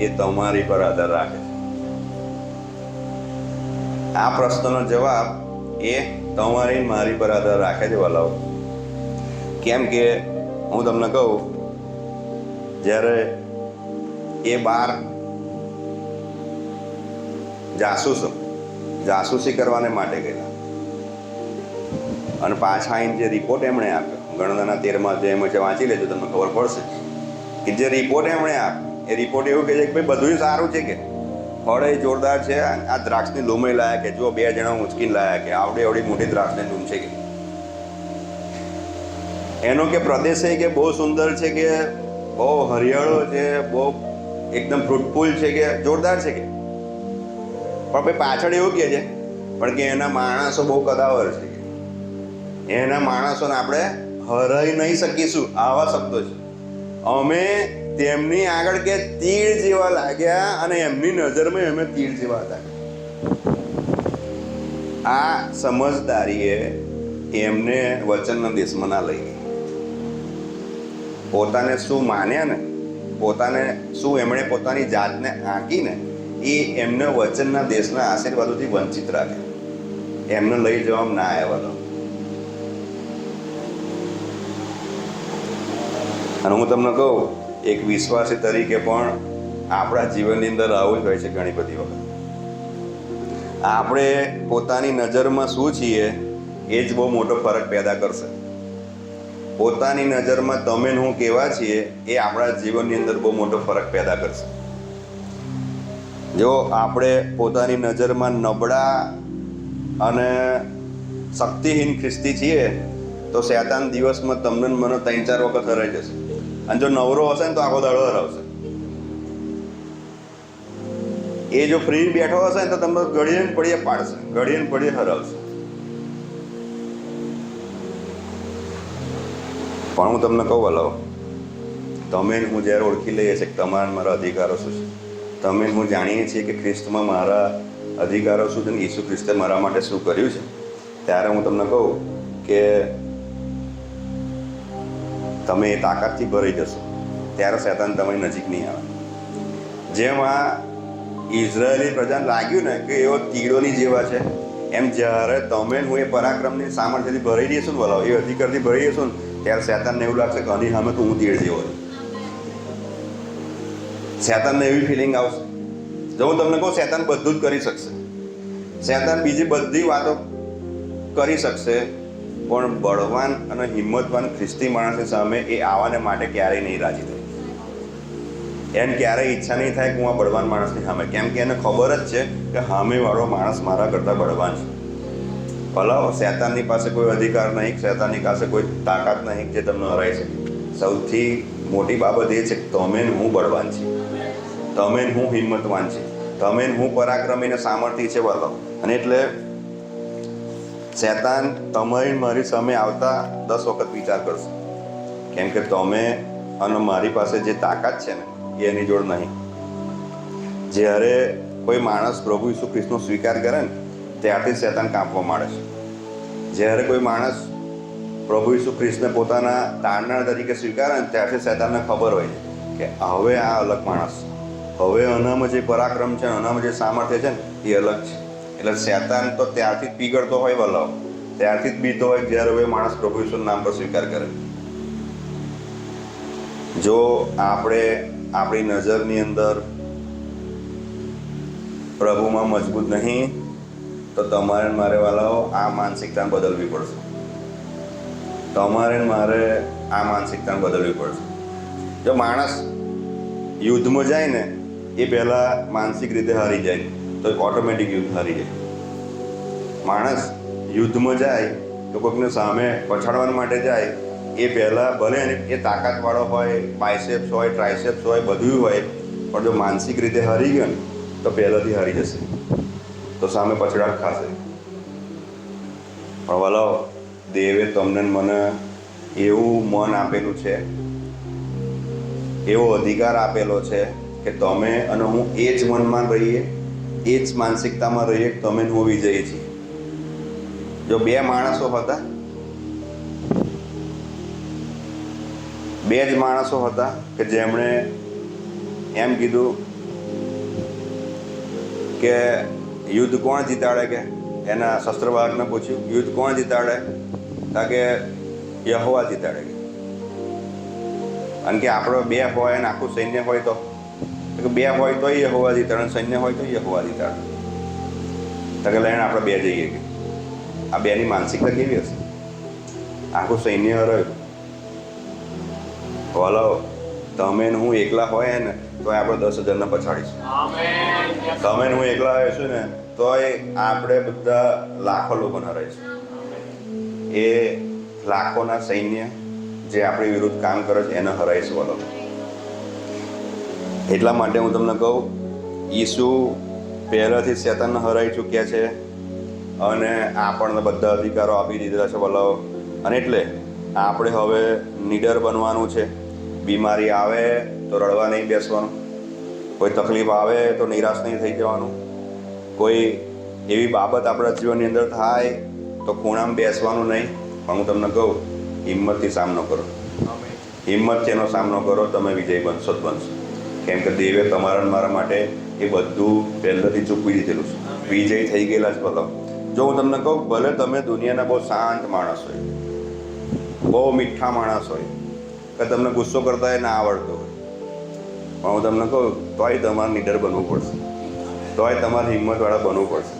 એ તમારી પર આધાર રાખે છે. આ પ્રશ્નનો જવાબ એ તમારી મારી પર આધાર રાખે છે વાલાઓ. કેમ કે હું તમને કહું, જ્યારે એ 12 જાસૂસી કરવાને માટે ગયેલા અને પાછા આવીને જે રિપોર્ટ એમણે આપ્યો, ગણનાના 13મા અધ્યાયમાં છે, વાંચી લેજો, તમને ખબર પડશે કે જે રિપોર્ટ એમણે આપ્યો એ રિપોર્ટ એવું કહે છે કે ભાઈ બધું સારું છે, કે ફળ એ જોરદાર છે, આ દ્રાક્ષની લૂમે લાયા કે જો 2 જણા ઊંચકીને લાયા કે આવડી મોટી દ્રાક્ષની લૂમ છે, કે એનો કે પ્રદેશ છે કે બહુ સુંદર છે, કે બહુ હરિયાળો છે, બહુ એકદમ ફ્રૂટફુલ છે, કે જોરદાર છે, કે પણ ભાઈ પાછળ એવું કહે છે પણ કે એના માણસો બહુ કદાવર છે, કે એના માણસોને આપણે હરાઈ નહીં શકીશું. આવા શબ્દો છે. અમે તેમની આગળ કે તીર જેવા લાગ્યા અને એમની નજરમાં અમે તીર જેવા હતા. આ સમજદારીએ એમને વચનના દેશમાં ના લઈ ગઈ. પોતાને શું માન્યા ને, પોતાને શું એમણે પોતાની જાતને આંકીને એ એમને વચનના દેશના આશીર્વાદોથી વંચિત રાખે. એમને લઈ જવામાં ના આવ્યા. અને હું તમને કહું, એક વિશ્વાસી તરીકે પણ આપણા જીવનની અંદર આવું જ હોય છે. ઘણી બધી વખત આપણે પોતાની નજરમાં શું છીએ એ જ બહુ મોટો ફરક પેદા કરશે. પોતાની નજરમાં તમે હું કેવા છીએ એ આપણા જીવનની અંદર બહુ મોટો ફરક પેદા કરશે. જો આપણે પોતાની નજરમાં નબળા અને શક્તિહીન ખ્રિસ્તી છીએ તો શૈતાન દિવસમાં તમને મને 3-4 વખત હરાઈ જશે. અને જો નવરો હશે ને તો આખો દાડો હરાવશે. એ જો ફ્રી બેઠો હશે ને તો તમને ઘડીએ ને પડીએ પાડશે, ઘડીએ ને પડીએ હરાવશે. પણ હું તમને કહું હલાવો, તમે હું જ્યારે ઓળખી લઈએ છીએ કે તમારા મારા અધિકારો શું છે, તમે હું જાણીએ છીએ કે ખ્રિસ્તમાં મારા અધિકારો શું છે ને ઈસુ ખ્રિસ્તે મારા માટે શું કર્યું છે, ત્યારે હું તમને કહું કે તમે એ તાકાતથી ભરાઈ જશો. ત્યારે શૈતાન તમારી નજીક નહીં આવે. જેમ આ ઇઝરાયેલી પ્રજાને લાગ્યું ને કે એવો તીડોની જેવા છે, એમ જ્યારે તમે હું એ પરાક્રમની સામર્થ્યથી ભરાઈ દઈશું ને બોલાવો, એ અધિકારથી ભરાઈ જશું ને ત્યારે શૈતાનને એવું લાગશે કે આની સામે તો હું તીડ જેવો છું. શેતાનને એવી ફિલિંગ આવશે. જો હું તમને કહું, શેતાન બધું જ કરી શકશે, શેતાન બીજી બધી વાતો કરી શકશે, પણ બળવાન અને હિંમતવાન ખ્રિસ્તી માણસની સામે એ આવવાને માટે ક્યારેય નહીં રાજી થાય. એને ક્યારેય ઈચ્છા નહીં થાય કે હું આ બળવાન માણસની સામે, કેમ કે એને ખબર જ છે કે સામેવાળો માણસ મારા કરતાં બળવાન છે. ભલા શેતાનની પાસે કોઈ અધિકાર નહીં, શેતાનની પાસે કોઈ તાકાત નહીં જે તમને હરાઈ શકે. સૌથી મોટી બાબત એ છે કે તમે ને હું બળવાન છીએ, તમે ને હું હિંમતવાન છે, તમે ને હું પરાક્રમી ને સામર્થ્ય છે ભલા. અને એટલે શેતાન તમારી મારી સામે આવતા 10 વખત વિચાર કરશે, કેમ કે તમે અને મારી પાસે જે તાકાત છે ને એ એની જોડ નહીં. જ્યારે કોઈ માણસ પ્રભુ ઈસુ ખ્રિસ્તનો સ્વીકાર કરે ને ત્યારથી શેતાન કાંપવા માંડે છે. જ્યારે કોઈ માણસ પ્રભુ ઈસુ ખ્રિસ્તને પોતાના તારનાર તરીકે સ્વીકારે ને ત્યારથી શેતાનને ખબર હોય કે હવે આ અલગ માણસ, હવે અનામાં જે પરાક્રમ છે, અનામાં જે સામર્થ્ય છે ને એ અલગ છે. એટલે શેતાન તો ત્યારથી જ પીગળતો હોય વલ્લભ, ત્યારથી જ બીતો હોય જ્યારે હવે માણસ પ્રભુ ઈસુના નામ પર સ્વીકાર કરે. જો આપણે આપણી નજરની અંદર પ્રભુમાં મજબૂત નહીં તો તમારે મારે વાલાઓ આ માનસિકતાને બદલવી પડશે. તમારે મારે આ માનસિકતાને બદલવી પડશે. જો માણસ યુદ્ધમાં જાય ને એ પહેલાં માનસિક રીતે હારી જાય તો ઓટોમેટિક યુદ્ધ હારી જાય. માણસ યુદ્ધમાં જાય તો કોઈકને સામે પછાડવા માટે જાય એ પહેલાં ભલે એ તાકાતવાળો હોય, બાયસેપ્સ હોય, ટ્રાયસેપ્સ હોય, બધું હોય, પણ જો માનસિક રીતે હારી ગયો ને તો પહેલાંથી હારી જશે, તો સામે પછડાટ ખાશે. પણ વાલો દેવે તમને મને એવું મન આપેલું છે, એવો અધિકાર આપેલો છે કે તમે અને હું એ જ મનમાં રહીએ, એ જ માનસિકતામાં રહીએ કે તમે હું વિજયી છીએ. જો બે માણસો હતા, બે જ માણસો હતા કે જેમણે એમ કીધું કે યુદ્ધ કોણ જીતાડે, કે એના શસ્ત્રવાહકને પૂછ્યું યુદ્ધ કોણ જીતાડે, કે યહોવા જીતાડે. કારણ કે આપણો બે હોય અને આખું સૈન્ય હોય તો બે હોય તો યહોવા જીતાડે, સૈન્ય હોય તો યહોવા જીતાડે. કે લઈને આપણે બે જઈએ કે આ બેની માનસિકતા કેવી હશે? આખું સૈન્ય હરાયું. બોલો તમે હું એકલા હોય ને તો આપણે 10,000ને પછાડીશું. તમે હું એકલા હોઈશું ને તોય આપણે બધા લાખો લોકોને હરાઈશું. એ લાખોના સૈન્ય જે આપણી વિરુદ્ધ કામ કરે છે એને હરાઈશું. બોલો એટલા માટે હું તમને કહું, ઈસુ પહેલાંથી શેતાનને હરાઈ ચૂક્યા છે અને આપણને બધા અધિકારો આપી દીધેલા છે. બોલો અને એટલે આપણે હવે નીડર બનવાનું છે. બીમારી આવે તો રડવા નહીં બેસવાનું, કોઈ તકલીફ આવે તો નિરાશ નહીં થઈ જવાનું, કોઈ એવી બાબત આપણા જીવનની અંદર થાય તો ખૂણામાં બેસવાનું નહીં. પણ હું તમને કહું, હિંમતથી સામનો કરો, હિંમતથી એનો સામનો કરો, તમે વિજય બનશો જ બનશો. કેમ કે દેવે તમારા મારા માટે એ બધું પહેલાંથી ચૂકવી દીધેલું છે, વિજય થઈ ગયેલા છે. ભલો જો હું તમને કહું, ભલે તમે દુનિયાના બહુ શાંત માણસ હોય, બહુ મીઠા માણસ હોય, કે તમને ગુસ્સો કરતા ના આવડતો હોય, પણ હું તમને કહું તોય તમારે નીડર બનવું પડશે, તોય તમારે હિંમતવાળા બનવું પડશે.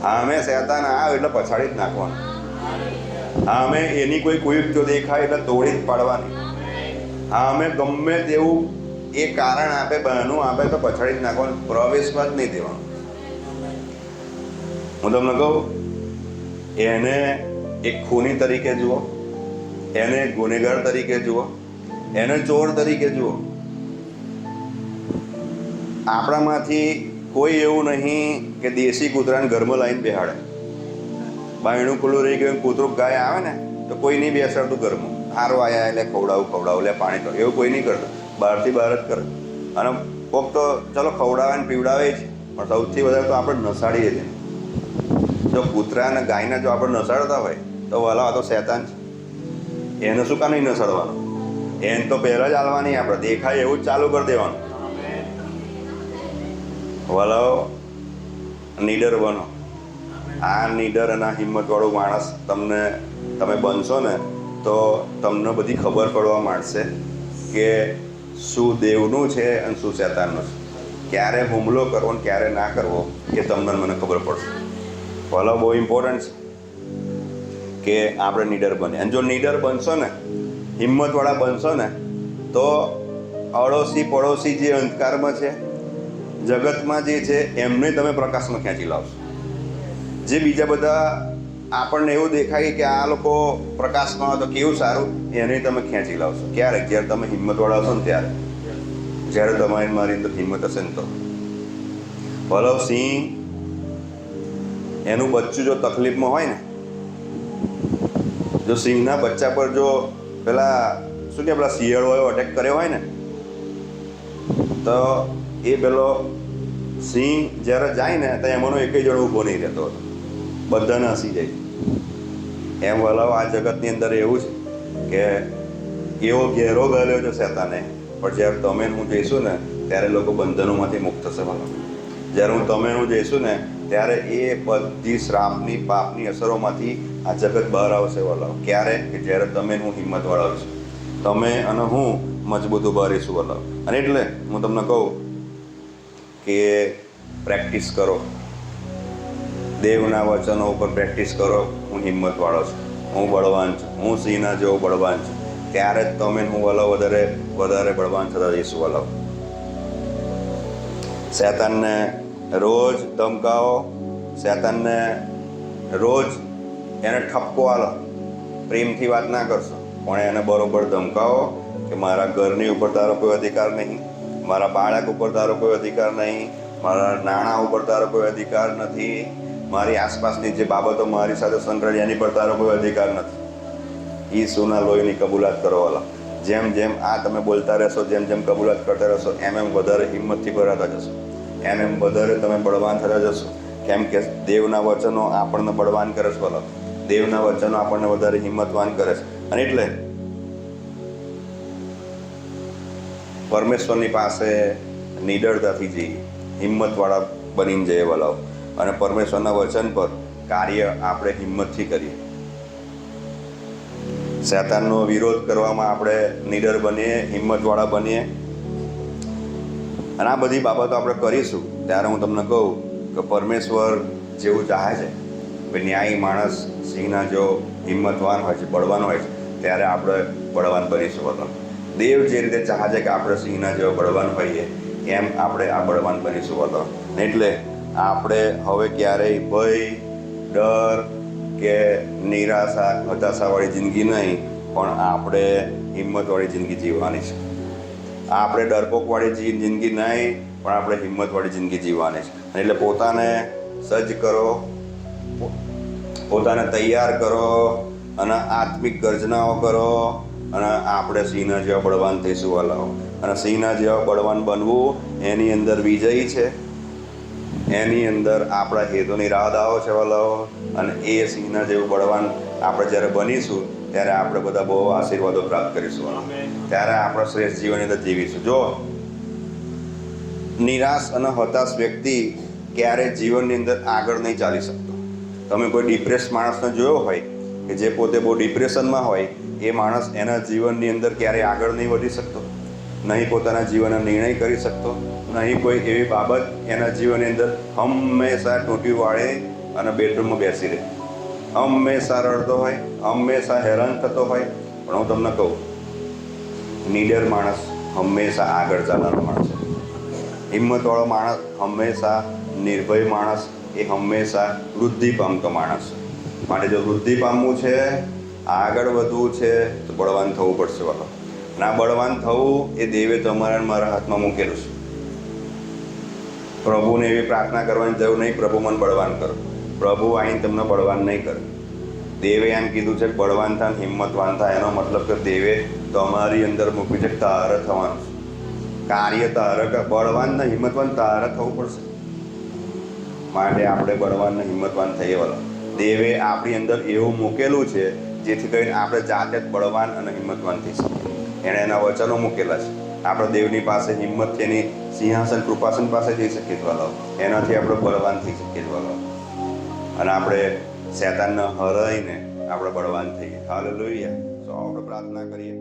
હા અમે શેતાન આવે એટલે પછાડી જ નાખવાનું, હા અમે એની કોઈ કુયુક્તિઓ દેખાય એટલે તોડી જ પાડવાની, હા અમે ગમે તેવું એ કારણ આપે, બહાનું આપે તો પછાડી જ નાખવાનું, પ્રવેશમાં જ નહીં દેવાનું. હું તમને કહું, એને એક ખૂની તરીકે જુઓ, એને ગુનેગાર તરીકે જુઓ, એને ચોર તરીકે જુઓ. આપણામાંથી કોઈ એવું નહીં કે દેશી કૂતરાને ઘરમાં લાવીને બેહાડે. બાયણું ખુલ્લું રહી ગયું, કૂતરું ગાય આવે ને તો કોઈ નહીં બેસાડતું ઘરમાં, હારો આવ્યા એટલે ખવડાવું લે પાણી કરો, એવું કોઈ નહીં કરતું, બહારથી બહાર જ કરે. અને કોક તો ચલો ખવડાવે ને પીવડાવે જ, પણ સૌથી વધારે તો આપણે નસાડીએ છીએ. જો કૂતરા અને ગાયને જો આપણે નસાડતા હોય તો વાલા આ તો શેતાન છે, એને શું કામ નહીં નસાડવાનું? એને તો પહેલાં જ હાલવાની, આપણે દેખાય એવું જ ચાલુ કરી દેવાનું. વાલાઓ નીડર બનો. આ નીડર અને હિંમતવાળો માણસ તમે બનશો ને તો તમને બધી ખબર પડવા માંડશે કે શું દેવનું છે અને શું શેતાનનું છે. ક્યારે હુમલો કરવો અને ક્યારે ના કરવો એ તમને મને ખબર પડશે. ભલો બહુ ઇમ્પોર્ટન્ટ છે કે આપણે નીડર બને. અને જો નીડર બનશો ને, હિંમતવાળા બનશો ને, તો અડોશી પડોશી જે અંધકારમાં છે, જગતમાં જે છે, એમને તમે પ્રકાશમાં ખેંચી લાવશો. જે બીજા બધા આપણને એવું દેખાય કે આ લોકો પ્રકાશમાં આવે તો કેવું સારું, એને તમે ખેંચી લાવશો. ક્યારે? જ્યારે તમે હિંમતવાળા હશો ને ત્યારે. જ્યારે તમારી મારી અંદર હિંમત હશે ને તો. ભલો સિંહ એનું બચ્ચું જો તકલીફમાં હોય ને, જો સિંહના બચ્ચા પર જો પેલા શિયાળોએ અટેક કર્યો હોય ને, તો એ પેલો સિંહ જ્યારે જાય ને તો એમાંનો એક જણો ઊભો નહીં રહેતો હતો, બધાને હસી જાય. એમ વલાવ આ જગતની અંદર એવું છે કે એવો ઘેરો ગાલ્યો છે શેતાને, પણ જ્યારે તમે હું જઈશું ને ત્યારે લોકો બંધનોમાંથી મુક્ત થશે. વલાવ જ્યારે તમે હું જઈશું ને ત્યારે એ બધી શ્રાપની પાપની અસરોમાંથી આ જગત બહાર આવશે. વલાવ ક્યારે? કે જ્યારે તમે હું હિંમતવાળા હશું, તમે અને હું મજબૂત ઉભા રહીશું. વલાવ અને એટલે હું તમને કહું કે પ્રેક્ટિસ કરો, દેવના વચનો ઉપર પ્રેક્ટિસ કરો. હું હિંમતવાળો છું, હું બળવાન છું, હું સિંહના જેવો બળવાન છું. ત્યારે જ તમે હું વલાવ વધારે બળવાન થતા જઈશું. વલાવ શેતાનને રોજ ધમકાવો, શેતાનને રોજ એને ઠપકો આલો. પ્રેમથી વાત ના કરશો, પણ એને બરોબર ધમકાવો કે મારા ઘરની ઉપર તારો કોઈ અધિકાર નહીં, મારા બાળક ઉપર તારો કોઈ અધિકાર નહીં, મારા નાણાં ઉપર તારો કોઈ અધિકાર નથી, મારી આસપાસની જે બાબતો મારી સાથે સંકળાયેલી એની પર તારો કોઈ અધિકાર નથી. ઈસુના લોહીની કબૂલાત કરો. વાલા જેમ જેમ આ તમે બોલતા રહેશો, જેમ જેમ કબૂલાત કરતા રહેશો, એમ વધારે હિંમતથી ભરાતા જશો, એમ વધારે તમે બળવાન થતા જશો. કેમ કે દેવના વચનો આપણને બળવાન કરે છે. વાલા દેવના વચનો આપણને વધારે હિંમતવાન કરે છે. અને એટલે પરમેશ્વરની પાસે નિડરતાથી જઈએ, હિંમતવાળા બનીને જઈએ. વલાવ અને પરમેશ્વરના વચન પર કાર્ય આપણે હિંમતથી કરીએ. શેતાનનો વિરોધ કરવામાં આપણે નીડર બનીએ, હિંમતવાળા બનીએ. અને આ બધી બાબતો આપણે કરીશું ત્યારે હું તમને કહું કે પરમેશ્વર જેવું ચાહે છે કે ન્યાયી માણસ સિંહના જો હિંમતવાન હોય છે, બળવાન હોય છે, ત્યારે આપણે બળવાન બનીશું. વલાવ દેવ જે રીતે ચાહે છે કે આપણે સિંહના જેવો બળવાન હોઈએ, એમ આપણે આ બળવાન બનીશું. વલાવ એટલે આપણે હવે ક્યારેય ભય, ડર કે નિરાશા, હતાશાવાળી જિંદગી નહીં, પણ આપણે હિંમતવાળી જિંદગી જીવવાની છે. આપણે ડરપોકવાળી જિંદગી નહીં, પણ આપણે હિંમતવાળી જિંદગી જીવવાની છે. એટલે પોતાને સજ્જ કરો, પોતાને તૈયાર કરો અને આત્મિક ગર્જનાઓ કરો અને આપણે સિંહના જેવા બળવાન થઈશું. વલાવો અને સિંહના જેવા બળવાન બનવું એની અંદર વિજયી છે, એની અંદર આપણા હેતુની રાહદાઓ છે. વલાવો અને એ સિંહના જેવું બળવાન આપણે જ્યારે બનીશું ત્યારે આપણે બધા બહુ આશીર્વાદો પ્રાપ્ત કરીશું. ત્યારે આપણે શ્રેષ્ઠ જીવનની અંદર જીવીશું. જો નિરાશ અને હતાશ વ્યક્તિ ક્યારેય જીવનની અંદર આગળ નહીં ચાલી શકતો. તમે કોઈ ડિપ્રેસ માણસને જોયો હોય કે જે પોતે બહુ ડિપ્રેશનમાં હોય, એ માણસ એના જીવનની અંદર ક્યારેય આગળ નહીં વધી શકતો, નહીં પોતાના જીવનના નિર્ણય કરી શકતો, નહીં કોઈ એવી બાબત એના જીવનની અંદર. હંમેશા ટોટી વાળે અને બેડરૂમમાં બેસી રહે, હંમેશા રડતો હોય, હંમેશા હેરાન થતો હોય. પણ હું તમને કહું, નીડર માણસ હંમેશા આગળ ચાલવાનો માણસ છે. હિંમતવાળો માણસ હંમેશા, નિર્ભય માણસ એ હંમેશા વૃદ્ધિ પામતો માણસ. માટે જો વૃદ્ધિ પામવું છે, આગળ વધવું છે, તો બળવાન થવું પડશે. વાલો ના બળવાન થવું એ દેવે તમારા મારા હાથમાં મૂકેલું છે. પ્રભુને એવી પ્રાર્થના કરવાની જરૂર નહીં, પ્રભુ મને બળવાન કરો. પ્રભુ આવીને તમને બળવાન નહીં કરે. દેવે એમ કીધું છે કે બળવાન થાય, હિંમતવાન થાય. એનો મતલબ કે દેવે તમારી અંદર મૂક્યું છે તારે થવાનું છે. કાર્ય તારે, બળવાન ને હિંમતવાન તારે થવું પડશે. માટે આપણે બળવાન ને હિંમતવાન થઈએ. વાલા દેવે આપણી અંદર એવું મૂકેલું છે જેથી કરીને આપણે જાતે જ બળવાન અને હિંમતવાન થઈ શકીએ. એણે એના વચનો મૂકેલા છે. આપણે દેવની પાસે હિંમત, એની સિંહાસન કૃપાસન પાસે જઈ શકીએ. વાલો એનાથી આપણે બળવાન થઈ શકીએ. વાલો અને આપણે શેતાનને હરાઈને આપણે બળવાન થઈએ. હાલેલુયા. તો આપણે પ્રાર્થના કરીએ.